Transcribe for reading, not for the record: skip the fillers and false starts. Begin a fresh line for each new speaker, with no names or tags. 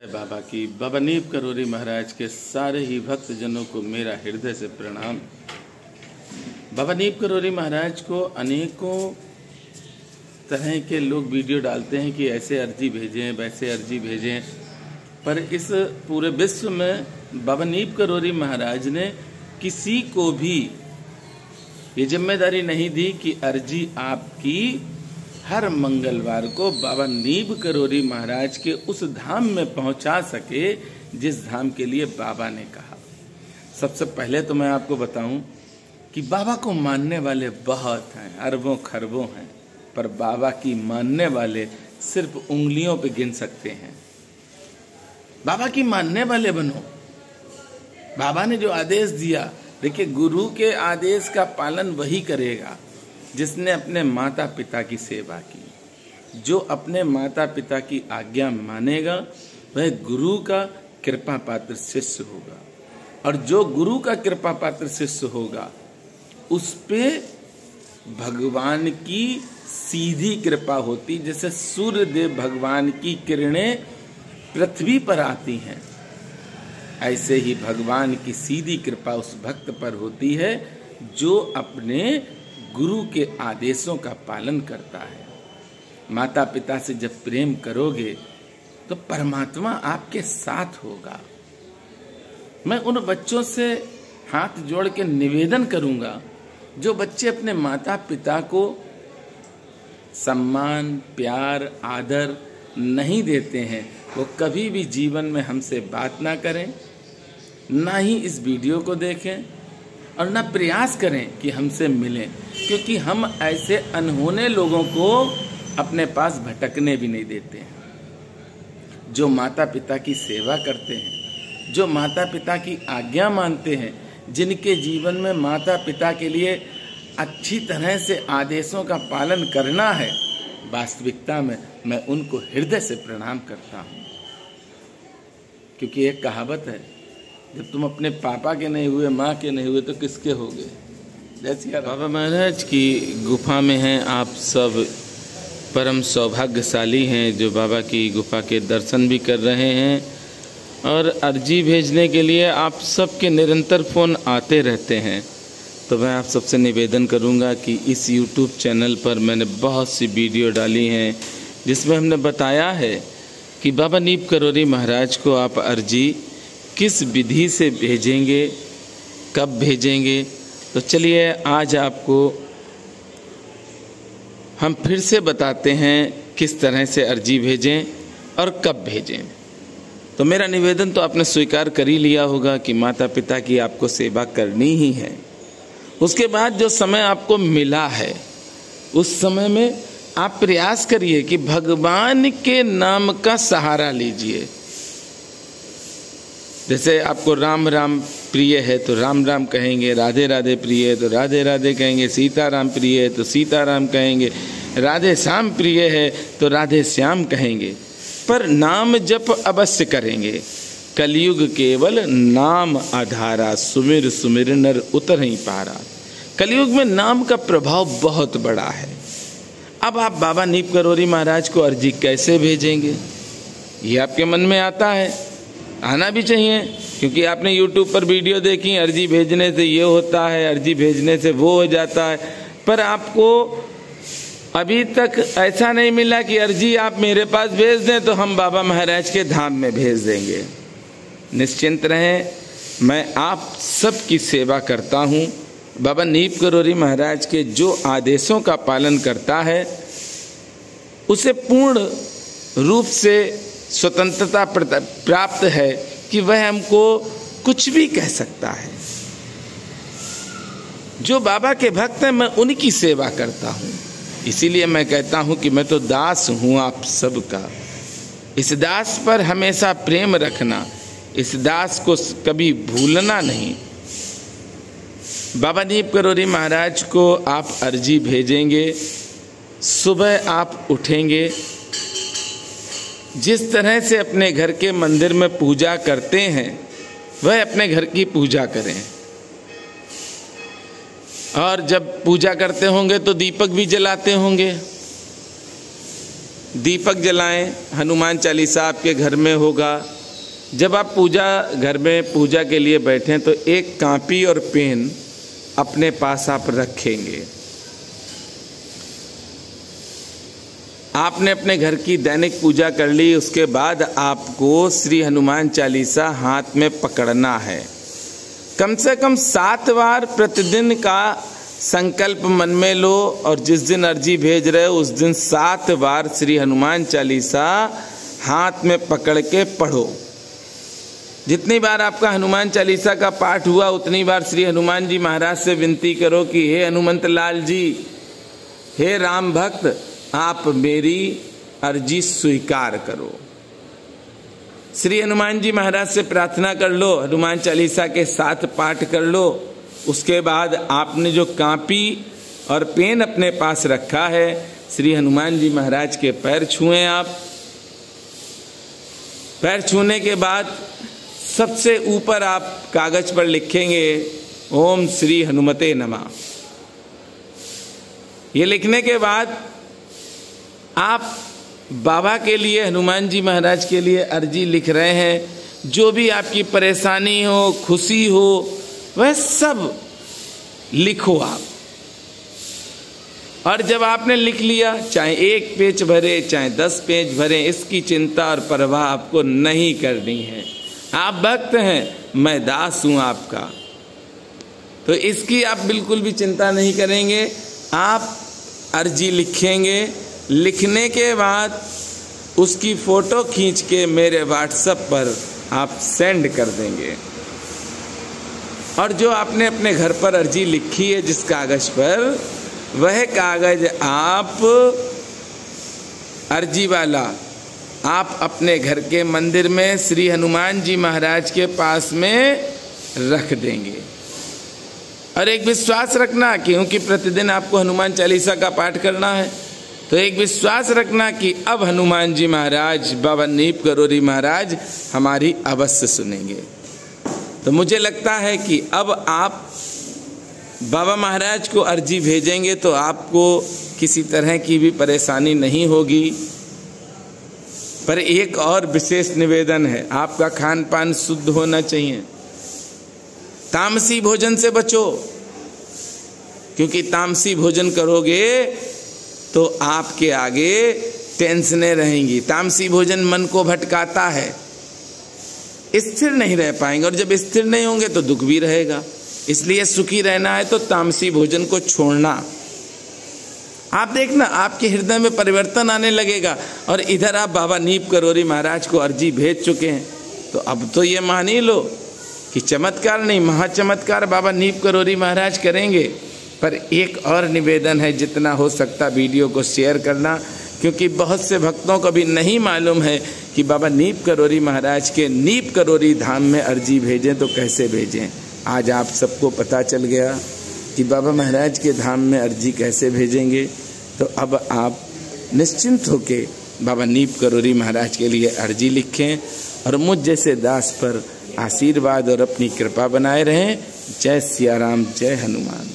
बाबा की बाबा नीब करोरी महाराज के सारे ही भक्त जनों को मेरा हृदय से प्रणाम। बाबा नीब करोरी महाराज को अनेकों तरह के लोग वीडियो डालते हैं कि ऐसे अर्जी भेजें, वैसे अर्जी भेजें, पर इस पूरे विश्व में बाबा नीब करोरी महाराज ने किसी को भी ये जिम्मेदारी नहीं दी कि अर्जी आपकी हर मंगलवार को बाबा नीब करोरी महाराज के उस धाम में पहुंचा सके जिस धाम के लिए बाबा ने कहा। सबसे पहले तो मैं आपको बताऊं कि बाबा को मानने वाले बहुत हैं, अरबों खरबों हैं, पर बाबा की मानने वाले सिर्फ उंगलियों पे गिन सकते हैं। बाबा की मानने वाले बनो। बाबा ने जो आदेश दिया, देखिए गुरु के आदेश का पालन वही करेगा जिसने अपने माता पिता की सेवा की। जो अपने माता पिता की आज्ञा मानेगा वह गुरु का कृपा पात्र शिष्य होगा, और जो गुरु का कृपा पात्र शिष्य होगा उस पे भगवान की सीधी कृपा होती। जैसे सूर्य देव भगवान की किरणें पृथ्वी पर आती हैं, ऐसे ही भगवान की सीधी कृपा उस भक्त पर होती है जो अपने गुरु के आदेशों का पालन करता है। माता पिता से जब प्रेम करोगे तो परमात्मा आपके साथ होगा। मैं उन बच्चों से हाथ जोड़ के निवेदन करूंगा जो बच्चे अपने माता पिता को सम्मान, प्यार, आदर नहीं देते हैं, वो कभी भी जीवन में हमसे बात ना करें, ना ही इस वीडियो को देखें और ना प्रयास करें कि हमसे मिलें, क्योंकि हम ऐसे अनहोने लोगों को अपने पास भटकने भी नहीं देते हैं। जो माता पिता की सेवा करते हैं, जो माता पिता की आज्ञा मानते हैं, जिनके जीवन में माता पिता के लिए अच्छी तरह से आदेशों का पालन करना है, वास्तविकता में मैं उनको हृदय से प्रणाम करता हूँ। क्योंकि एक कहावत है, जब तुम अपने पापा के नहीं हुए, माँ के नहीं हुए, तो किसके होगे। जैसे बाबा महाराज की गुफा में हैं आप सब, परम सौभाग्यशाली हैं जो बाबा की गुफा के दर्शन भी कर रहे हैं। और अर्जी भेजने के लिए आप सबके निरंतर फ़ोन आते रहते हैं। तो मैं आप सबसे निवेदन करूंगा कि इस YouTube चैनल पर मैंने बहुत सी वीडियो डाली हैं जिसमें हमने बताया है कि बाबा नीब करोरी महाराज को आप अर्जी किस विधि से भेजेंगे, कब भेजेंगे। तो चलिए आज आपको हम फिर से बताते हैं किस तरह से अर्जी भेजें और कब भेजें। तो मेरा निवेदन तो आपने स्वीकार कर ही लिया होगा कि माता पिता की आपको सेवा करनी ही है। उसके बाद जो समय आपको मिला है उस समय में आप प्रयास करिए कि भगवान के नाम का सहारा लीजिए। जैसे आपको राम राम प्रिय है तो राम राम कहेंगे, राधे राधे प्रिय है तो राधे राधे कहेंगे, सीता राम प्रिय है तो सीता राम कहेंगे, राधे श्याम प्रिय है तो राधे श्याम कहेंगे, पर नाम जप अवश्य करेंगे। कलयुग केवल नाम आधारा, सुमिर सुमिर नर उतर ही पारा। कलयुग में नाम का प्रभाव बहुत बड़ा है। अब आप बाबा नीब करोरी महाराज को अर्जी कैसे भेजेंगे, ये आपके मन में आता है, आना भी चाहिए, क्योंकि आपने YouTube पर वीडियो देखी, अर्जी भेजने से ये होता है, अर्जी भेजने से वो हो जाता है, पर आपको अभी तक ऐसा नहीं मिला कि अर्जी आप मेरे पास भेज दें तो हम बाबा महाराज के धाम में भेज देंगे। निश्चिंत रहें, मैं आप सबकी सेवा करता हूँ। बाबा नीब करोरी महाराज के जो आदेशों का पालन करता है उसे पूर्ण रूप से स्वतंत्रता प्राप्त है कि वह हमको कुछ भी कह सकता है। जो बाबा के भक्त हैं मैं उनकी सेवा करता हूँ, इसीलिए मैं कहता हूँ कि मैं तो दास हूँ आप सबका। इस दास पर हमेशा प्रेम रखना, इस दास को कभी भूलना नहीं। बाबा नीब करोरी महाराज को आप अर्जी भेजेंगे, सुबह आप उठेंगे, जिस तरह से अपने घर के मंदिर में पूजा करते हैं वह अपने घर की पूजा करें। और जब पूजा करते होंगे तो दीपक भी जलाते होंगे। दीपक जलाएं। हनुमान चालीसा आपके घर में होगा। जब आप घर में पूजा के लिए बैठें तो एक कॉपी और पेन अपने पास आप रखेंगे। आपने अपने घर की दैनिक पूजा कर ली, उसके बाद आपको श्री हनुमान चालीसा हाथ में पकड़ना है। कम से कम 7 बार प्रतिदिन का संकल्प मन में लो और जिस दिन अर्जी भेज रहे हो उस दिन 7 बार श्री हनुमान चालीसा हाथ में पकड़ के पढ़ो। जितनी बार आपका हनुमान चालीसा का पाठ हुआ उतनी बार श्री हनुमान जी महाराज से विनती करो कि हे हनुमंत लाल जी, हे राम भक्त, आप मेरी अर्जी स्वीकार करो। श्री हनुमान जी महाराज से प्रार्थना कर लो, हनुमान चालीसा के साथ पाठ कर लो। उसके बाद आपने जो कॉपी और पेन अपने पास रखा है, श्री हनुमान जी महाराज के पैर छुएं आप। पैर छूने के बाद सबसे ऊपर आप कागज पर लिखेंगे ओम श्री हनुमते नमः। ये लिखने के बाद आप बाबा के लिए, हनुमान जी महाराज के लिए अर्जी लिख रहे हैं। जो भी आपकी परेशानी हो, खुशी हो, वह सब लिखो आप। और जब आपने लिख लिया, चाहे 1 पेज भरे चाहे 10 पेज भरे, इसकी चिंता और परवाह आपको नहीं करनी है। आप भक्त हैं, मैं दास हूं आपका, तो इसकी आप बिल्कुल भी चिंता नहीं करेंगे। आप अर्जी लिखेंगे, लिखने के बाद उसकी फोटो खींच के मेरे व्हाट्सएप पर आप सेंड कर देंगे। और जो आपने अपने घर पर अर्जी लिखी है जिस कागज पर, वह कागज आप अर्जी वाला आप अपने घर के मंदिर में श्री हनुमान जी महाराज के पास में रख देंगे। और एक विश्वास रखना, क्योंकि प्रतिदिन आपको हनुमान चालीसा का पाठ करना है, तो एक विश्वास रखना कि अब हनुमान जी महाराज, बाबा नीप करोरी महाराज हमारी अवश्य सुनेंगे। तो मुझे लगता है कि अब आप बाबा महाराज को अर्जी भेजेंगे तो आपको किसी तरह की भी परेशानी नहीं होगी। पर एक और विशेष निवेदन है, आपका खान पान शुद्ध होना चाहिए। तामसी भोजन से बचो, क्योंकि तामसी भोजन करोगे तो आपके आगे टेंशनें रहेंगी। तामसी भोजन मन को भटकाता है, स्थिर नहीं रह पाएंगे, और जब स्थिर नहीं होंगे तो दुख भी रहेगा। इसलिए सुखी रहना है तो तामसी भोजन को छोड़ना। आप देखना आपके हृदय में परिवर्तन आने लगेगा। और इधर आप बाबा नीप करोरी महाराज को अर्जी भेज चुके हैं, तो अब तो ये मान ही लो कि चमत्कार नहीं, महाचमत्कार बाबा नीप करोरी महाराज करेंगे। पर एक और निवेदन है, जितना हो सकता वीडियो को शेयर करना, क्योंकि बहुत से भक्तों को भी नहीं मालूम है कि बाबा नीप करोरी महाराज के नीप करोरी धाम में अर्जी भेजें तो कैसे भेजें। आज आप सबको पता चल गया कि बाबा महाराज के धाम में अर्जी कैसे भेजेंगे। तो अब आप निश्चिंत होके बाबा नीप करोरी महाराज के लिए अर्जी लिखें और मुझ जैसे दास पर आशीर्वाद और अपनी कृपा बनाए रहें। जय सिया राम, जय हनुमान।